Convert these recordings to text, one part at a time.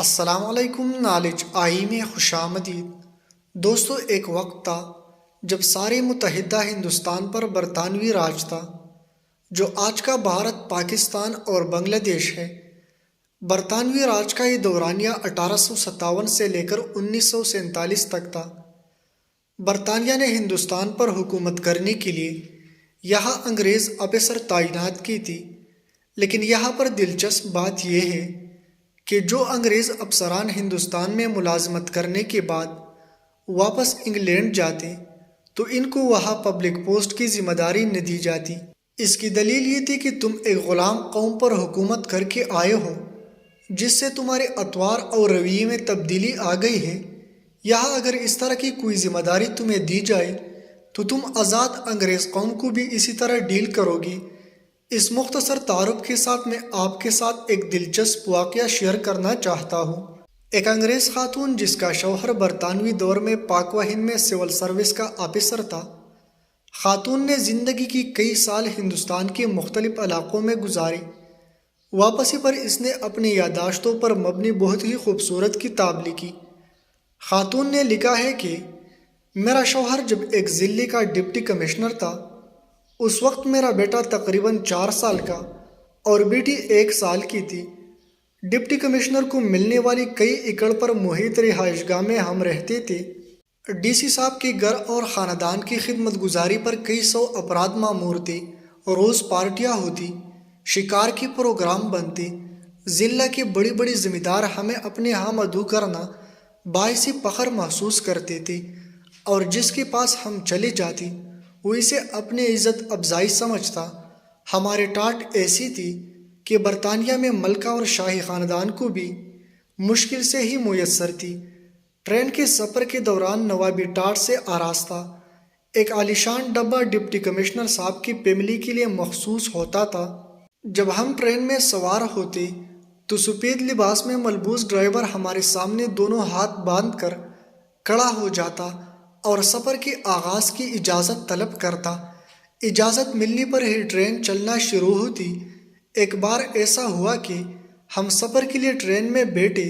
السلام علیکم knowledge I میں خوش آمدید۔ دوستو، ایک وقت تھا جب سارے متحدہ ہندوستان پر برطانوی راج تھا، جو آج کا بھارت، پاکستان اور بنگلہ دیش ہے۔ برطانوی راج کا یہ دورانیہ 1857 سے لے کر 1947 تک تھا۔ برطانیہ نے ہندوستان پر حکومت کرنے کے لیے یہاں انگریز افسر تعینات کی تھی، لیکن یہاں پر دلچسپ بات یہ ہے کہ جو انگریز افسران ہندوستان میں ملازمت کرنے کے بعد واپس انگلینڈ جاتے تو ان کو وہاں پبلک پوسٹ کی ذمہ داری نہ دی جاتی۔ اس کی دلیل یہ تھی کہ تم ایک غلام قوم پر حکومت کر کے آئے ہو، جس سے تمہارے اطوار اور رویے میں تبدیلی آ گئی ہے۔ یہاں اگر اس طرح کی کوئی ذمہ داری تمہیں دی جائے تو تم آزاد انگریز قوم کو بھی اسی طرح ڈیل کرو گی۔ اس مختصر تعارف کے ساتھ میں آپ کے ساتھ ایک دلچسپ واقعہ شیئر کرنا چاہتا ہوں۔ ایک انگریز خاتون جس کا شوہر برطانوی دور میں پاک و ہند میں سول سروس کا آفیسر تھا، خاتون نے زندگی کی کئی سال ہندوستان کے مختلف علاقوں میں گزارے۔ واپسی پر اس نے اپنی یادداشتوں پر مبنی بہت ہی خوبصورت کتاب لکھی۔ خاتون نے لکھا ہے کہ میرا شوہر جب ایک ضلع کا ڈپٹی کمشنر تھا، اس وقت میرا بیٹا تقریباً 4 سال کا اور بیٹی 1 سال کی تھی۔ ڈپٹی کمشنر کو ملنے والی کئی ایکڑ پر محیط رہائش گاہ میں ہم رہتے تھے۔ ڈی سی صاحب کے گھر اور خاندان کی خدمت گزاری پر کئی 100 افراد مامور تھے۔ روز پارٹیاں ہوتی، شکار کے پروگرام بنتے۔ ضلع کے بڑی بڑی زمیندار ہمیں اپنے ہاں مدعو کرنا باعث فخر محسوس کرتے تھے، اور جس کے پاس ہم چلے جاتے وہ اسے اپنی عزت افزائی سمجھتا۔ ہماری ٹاٹ ایسی تھی کہ برطانیہ میں ملکہ اور شاہی خاندان کو بھی مشکل سے ہی میسر تھی۔ ٹرین کے سفر کے دوران نوابی ٹاٹ سے آراستہ ایک عالیشان ڈبہ ڈپٹی کمشنر صاحب کی فیملی کے لیے مخصوص ہوتا تھا۔ جب ہم ٹرین میں سوار ہوتے تو سفید لباس میں ملبوس ڈرائیور ہمارے سامنے دونوں ہاتھ باندھ کر کھڑا ہو جاتا اور سفر کے آغاز کی اجازت طلب کرتا۔ اجازت ملنے پر ہی ٹرین چلنا شروع ہوتی۔ ایک بار ایسا ہوا کہ ہم سفر کے لیے ٹرین میں بیٹھے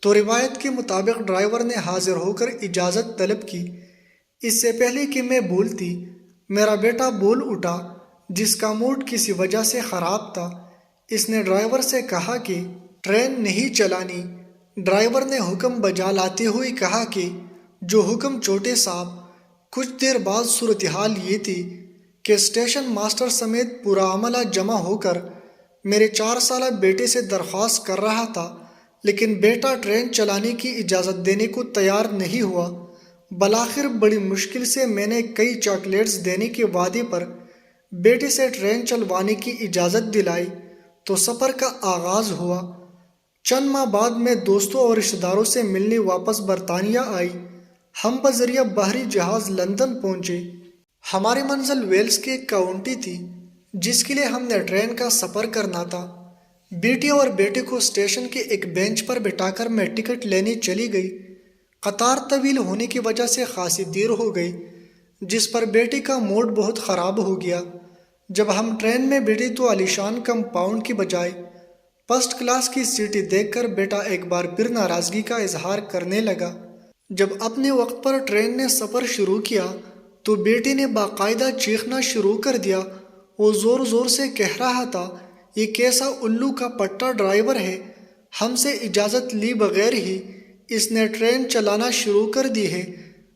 تو روایت کے مطابق ڈرائیور نے حاضر ہو کر اجازت طلب کی۔ اس سے پہلے کہ میں بولتی، میرا بیٹا بول اٹھا، جس کا موڈ کسی وجہ سے خراب تھا۔ اس نے ڈرائیور سے کہا کہ ٹرین نہیں چلانی۔ ڈرائیور نے حکم بجا لاتے ہوئے کہا کہ جو حکم چھوٹے صاحب۔ کچھ دیر بعد صورتحال یہ تھی کہ اسٹیشن ماسٹر سمیت پورا عملہ جمع ہو کر میرے 4 سالہ بیٹے سے درخواست کر رہا تھا، لیکن بیٹا ٹرین چلانے کی اجازت دینے کو تیار نہیں ہوا۔ بالآخر بڑی مشکل سے میں نے کئی چاکلیٹس دینے کے وعدے پر بیٹے سے ٹرین چلوانے کی اجازت دلائی تو سفر کا آغاز ہوا۔ چند ماہ بعد میں دوستوں اور رشتہ داروں سے ملنے واپس برطانیہ آئی۔ ہم بذریعہ بحری جہاز لندن پہنچے۔ ہماری منزل ویلز کے کاؤنٹی تھی، جس کے لیے ہم نے ٹرین کا سفر کرنا تھا۔ بیٹی اور بیٹے کو اسٹیشن کے ایک بینچ پر بٹھا کر میں ٹکٹ لینے چلی گئی۔ قطار طویل ہونے کی وجہ سے خاصی دیر ہو گئی، جس پر بیٹے کا موڈ بہت خراب ہو گیا۔ جب ہم ٹرین میں بیٹھے تو عالیشان کمپاؤنڈ کی بجائے فرسٹ کلاس کی سیٹیں دیکھ کر بیٹا ایک بار پھر ناراضگی کا اظہار کرنے لگا۔ جب اپنے وقت پر ٹرین نے سفر شروع کیا تو بیٹے نے باقاعدہ چیخنا شروع کر دیا۔ وہ زور زور سے کہہ رہا تھا، یہ کیسا الو کا پٹا ڈرائیور ہے، ہم سے اجازت لی بغیر ہی اس نے ٹرین چلانا شروع کر دی ہے۔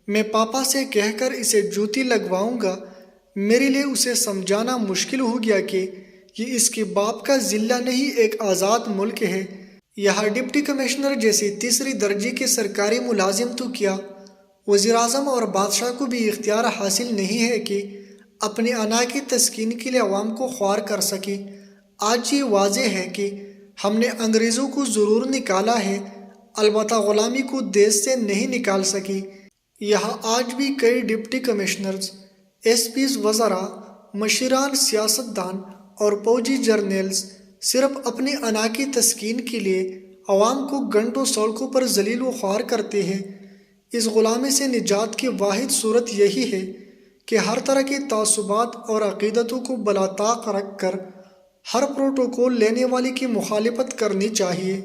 میں پاپا سے کہہ کر اسے جوتی لگواؤں گا۔ میرے لیے اسے سمجھانا مشکل ہو گیا کہ یہ اس کے باپ کا ضلع نہیں، ایک آزاد ملک ہے۔ یہاں ڈپٹی کمشنر جیسی تیسری درجے کے سرکاری ملازم تو کیا، وزیر اعظم اور بادشاہ کو بھی اختیار حاصل نہیں ہے کہ اپنی انا کی تسکین کے لیے عوام کو خوار کر سکے۔ آج یہ واضح ہے کہ ہم نے انگریزوں کو ضرور نکالا ہے، البتہ غلامی کو دیش سے نہیں نکال سکے۔ یہاں آج بھی کئی ڈپٹی کمشنرز، ایس پیز، وزراء، مشیران، سیاستدان اور فوجی جرنیلز صرف اپنی انا کی تسکین کے لیے عوام کو گھنٹوں سڑکوں پر ذلیل و خوار کرتے ہیں۔ اس غلامی سے نجات کی واحد صورت یہی ہے کہ ہر طرح کے تعصبات اور عقیدتوں کو بلا طاق رکھ کر ہر پروٹوکول لینے والے کی مخالفت کرنی چاہیے۔